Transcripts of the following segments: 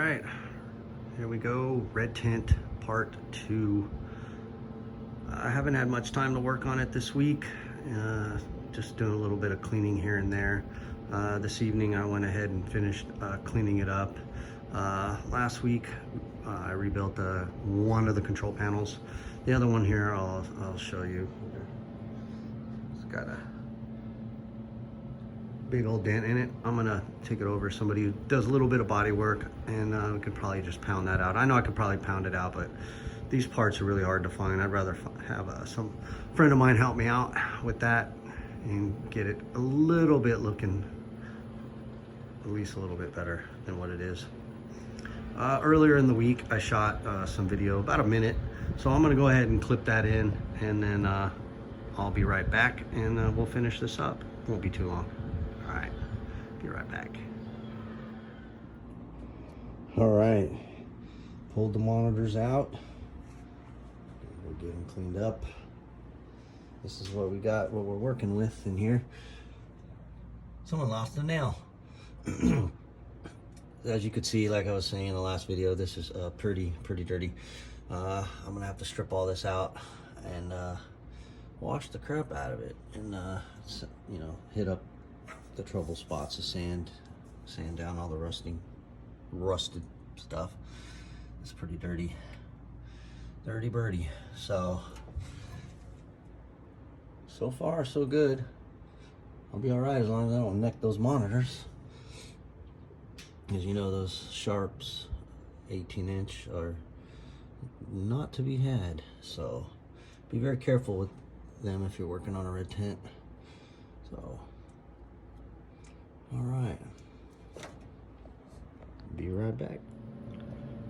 right, here we go. Red tint part 2. I haven't had much time to work on it this week. Just doing a little bit of cleaning here and there. This evening I went ahead and finished cleaning it up. Last week I rebuilt one of the control panels. The other one here I'll show you. It's got a big old dent in it. I'm gonna take it over to somebody who does a little bit of body work, and we could probably just pound that out. I know I could probably pound it out, but these parts are really hard to find. I'd rather have some friend of mine help me out with that and get it a little bit looking at least a little bit better than what it is. Earlier in the week I shot some video, about a minute, so I'm gonna go ahead and clip that in, and then I'll be right back, and we'll finish this up. Won't be too long. All right, be right back. All right, pulled the monitors out. We'll get them cleaned up. This is what we got, what we're working with in here. Someone lost a nail. As you could see, like I was saying in the last video, this is pretty dirty. I'm gonna have to strip all this out and wash the crap out of it, and you know, hit up the trouble spots of sand down all the rusted stuff. It's pretty dirty birdie. So far so good. I'll be all right as long as I don't neck those monitors. As you know, those Sharps 18-inch are not to be had, so be very careful with them if you're working on a red tint. So all right, be right back.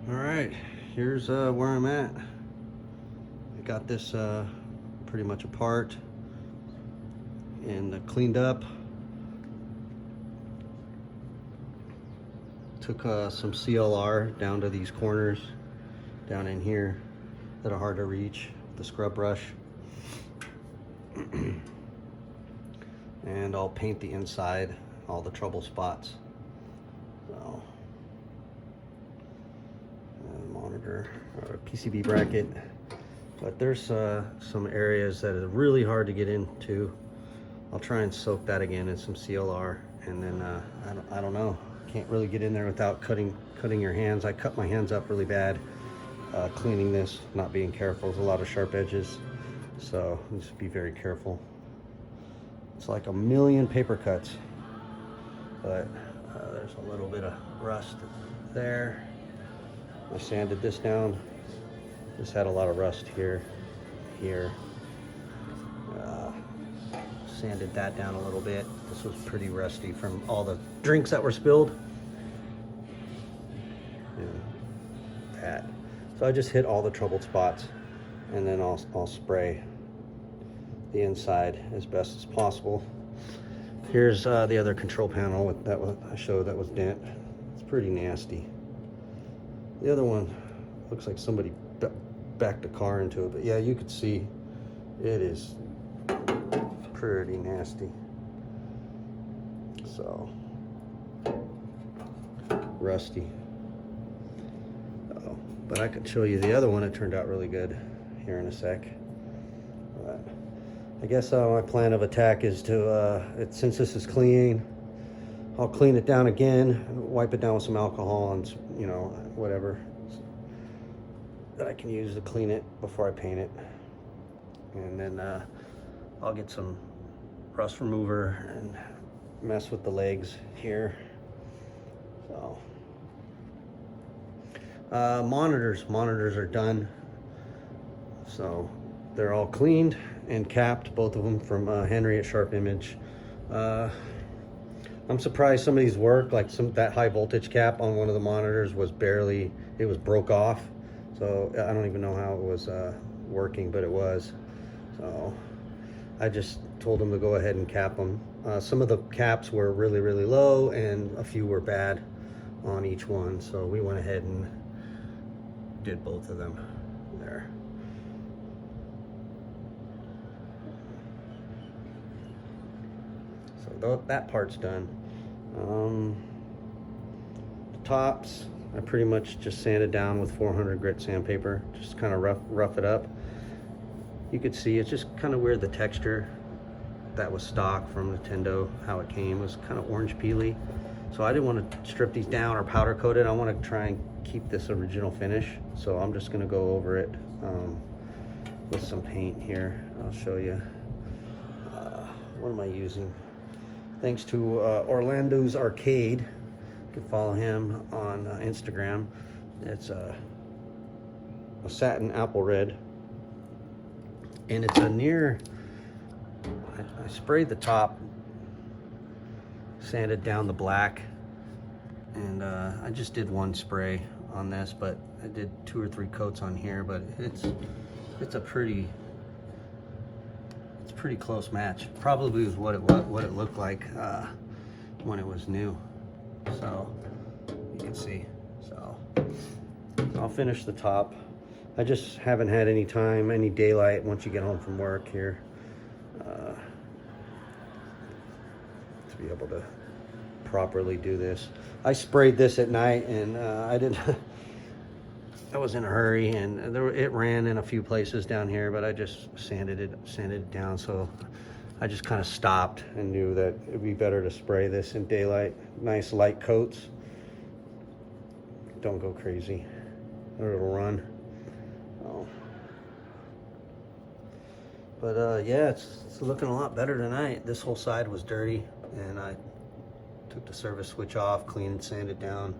All right, here's where I'm at. I got this pretty much apart and cleaned up. Took some CLR down to these corners down in here that are hard to reach, the scrub brush. And I'll paint the inside, all the trouble spots. So, monitor, or PCB bracket. But there's some areas that are really hard to get into. I'll try and soak that again in some CLR, and then I don't know. Can't really get in there without cutting your hands. I cut my hands up really bad cleaning this, not being careful. There's a lot of sharp edges, so just be very careful. It's like a million paper cuts, but there's a little bit of rust there. I sanded this down. This had a lot of rust here. Sanded that down a little bit. This was pretty rusty from all the drinks that were spilled. And that. So I just hit all the troubled spots, and then I'll spray the inside as best as possible. Here's the other control panel that I showed that was dent. It's pretty nasty. The other one looks like somebody backed a car into it, but yeah, you could see it is pretty nasty. So rusty. But I could show you the other one. It turned out really good here in a sec. But I guess my plan of attack is to since this is clean, I'll clean it down again, wipe it down with some alcohol and, you know, whatever that I can use to clean it before I paint it. And then I'll get some rust remover and mess with the legs here. So monitors are done, so they're all cleaned and capped, both of them from Henry at Sharp Image. I'm surprised some of these work, like that high voltage cap on one of the monitors was broke off, so I don't even know how it was working, but it was. So I just told them to go ahead and cap them. Some of the caps were really low, and a few were bad on each one, so we went ahead and did both of them there. So that part's done. The tops, I pretty much just sanded down with 400 grit sandpaper, just kind of rough it up. You could see it's just kind of weird, the texture that was stock from Nintendo, how it came was kind of orange peely. So I didn't want to strip these down or powder coat it. I want to try and keep this original finish. So I'm just going to go over it with some paint here. I'll show you. What am I using? Thanks to Orlando's Arcade. You can follow him on Instagram. It's a satin apple red. And it's a near, I sprayed the top, sanded down the black, and I just did one spray on this, but I did 2 or 3 coats on here, but it's a pretty close match. Probably was what it looked like when it was new. So you can see. So I'll finish the top. I just haven't had any time, any daylight once you get home from work here to be able to properly do this. I sprayed this at night, and I was in a hurry, and it ran in a few places down here, but I just sanded it down. So I just kind of stopped and knew that it'd be better to spray this in daylight. Nice light coats. Don't go crazy, or it'll run. Oh. But yeah, it's looking a lot better tonight. This whole side was dirty, and I took the service switch off, cleaned and sanded down.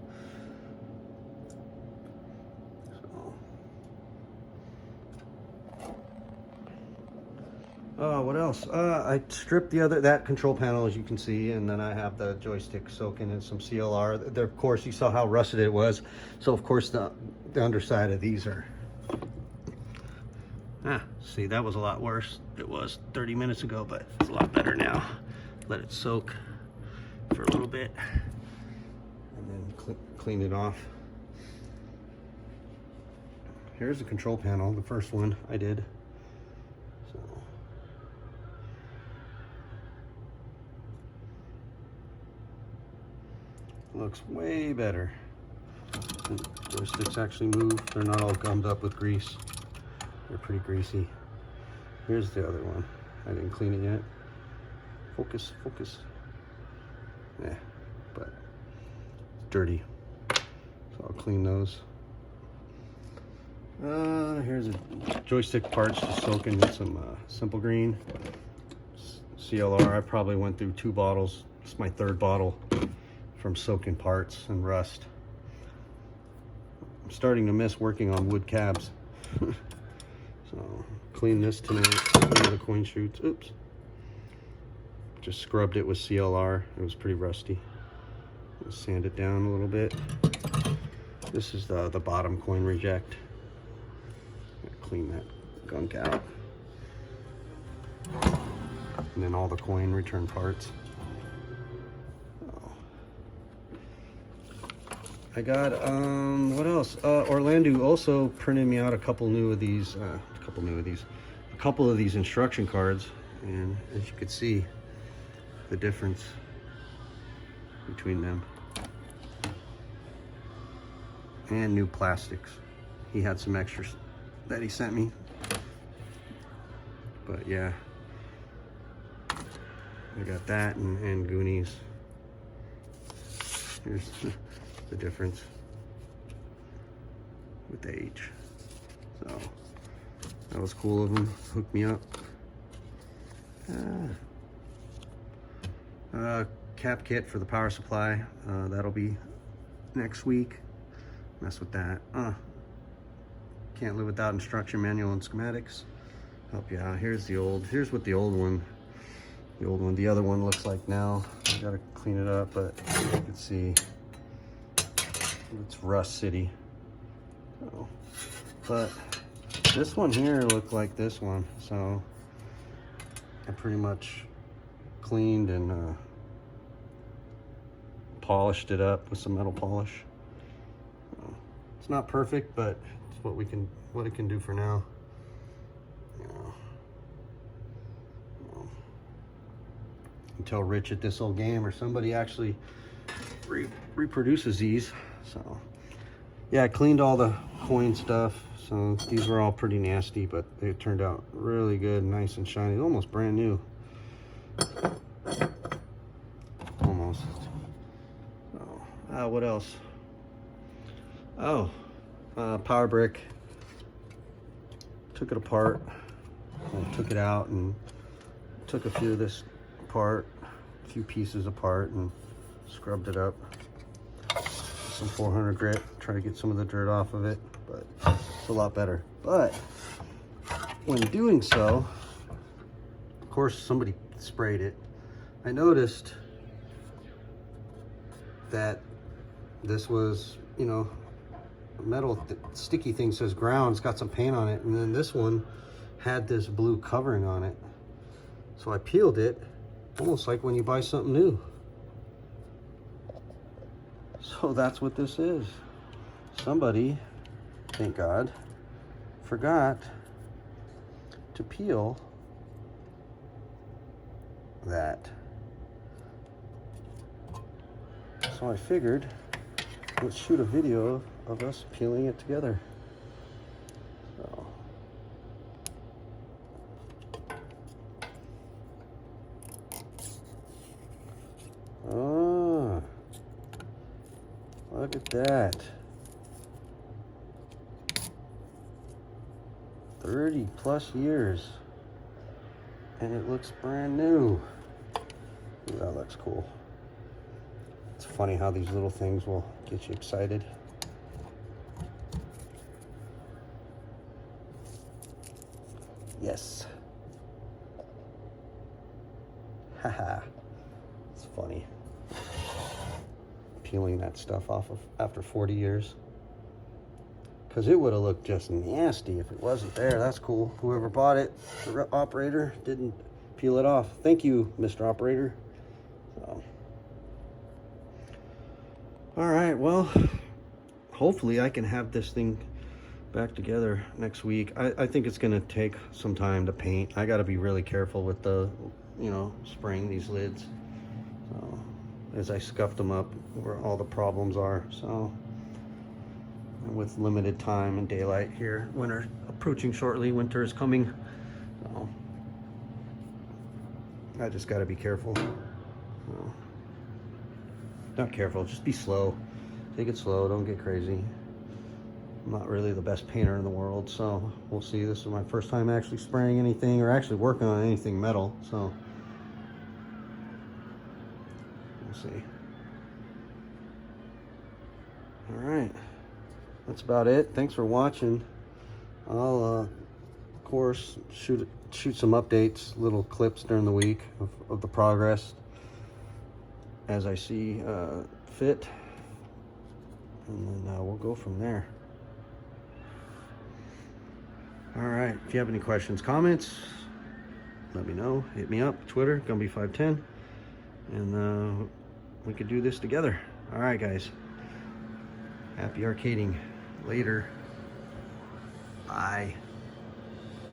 What else? I stripped that control panel, as you can see, and then I have the joystick soaking in some CLR. There, of course, you saw how rusted it was. So of course the underside of these are, see, that was a lot worse. It was 30 minutes ago, but it's a lot better now. Let it soak for a little bit, and then clean it off. Here's the control panel, the first one I did. So looks way better. The joysticks actually move. They're not all gummed up with grease. They're pretty greasy. Here's the other one. I didn't clean it yet. Focus. Yeah, but it's dirty. So I'll clean those. Here's the joystick parts to soak in some Simple Green CLR. I probably went through 2 bottles. It's my 3rd bottle from soaking parts and rust. I'm starting to miss working on wood cabs. So clean this tonight. Clean the coin chutes. Oops. Just scrubbed it with CLR. It was pretty rusty. I'll sand it down a little bit. This is the bottom coin reject. Clean that gunk out. And then all the coin return parts. I got, what else? Orlando also printed me out a couple of these instruction cards, and as you can see, the difference between them. And new plastics. He had some extras that he sent me. But yeah, I got that and Goonies. Here's the difference with age. So that was cool of him. Hooked me up. Cap kit for the power supply. That'll be next week. Mess with that. Can't live without instruction manual and schematics. Help you out. Here's what the old one. The other one looks like now. I gotta clean it up, but you can see it's Rust City. Oh. But this one here looked like this one, so I pretty much cleaned and polished it up with some metal polish. It's not perfect, but it's what it can do for now. Until Rich at This Old Game or somebody actually reproduces these. So Yeah, I cleaned all the coin stuff. So these were all pretty nasty, but they turned out really good, nice and shiny, almost brand new. Almost. Oh, what else? Oh, power brick. Took it apart and took it out and took a few of this apart, a few pieces apart, and scrubbed it up. Some 400 grit, try to get some of the dirt off of it, but it's a lot better. But when doing so, of course, somebody sprayed it. I noticed that this was, you know, metal sticky thing says ground, it's got some paint on it, and then this one had this blue covering on it. So I peeled it, almost like when you buy something new. So that's what this is. Somebody, thank God, forgot to peel that. So I figured, let's shoot a video of us peeling it together. So. Oh, look at that. 30 plus years. And it looks brand new. Ooh, that looks cool. It's funny how these little things will get you excited. Yes. Haha. It's funny. Peeling that stuff off of after 40 years. Because it would have looked just nasty if it wasn't there. That's cool. Whoever bought it, the operator, didn't peel it off. Thank you, Mr. Operator. So. All right, well, hopefully I can have this thing back together next week. I think it's gonna take some time to paint. I gotta be really careful with the, you know, spraying these lids. So, as I scuffed them up where all the problems are. So, and with limited time and daylight here, winter approaching shortly, winter is coming. So, I just gotta be careful. So, not careful, just be slow. Take it slow, don't get crazy. I'm not really the best painter in the world, so we'll see. This is my first time actually spraying anything or actually working on anything metal, so we'll see. All right, that's about it. Thanks for watching. I'll, of course, shoot some updates, little clips during the week of the progress as I see fit, and then we'll go from there. All right, if you have any questions, comments, let me know. Hit me up, Twitter, Gumby510, and we could do this together. All right, guys. Happy arcading. Later. Bye.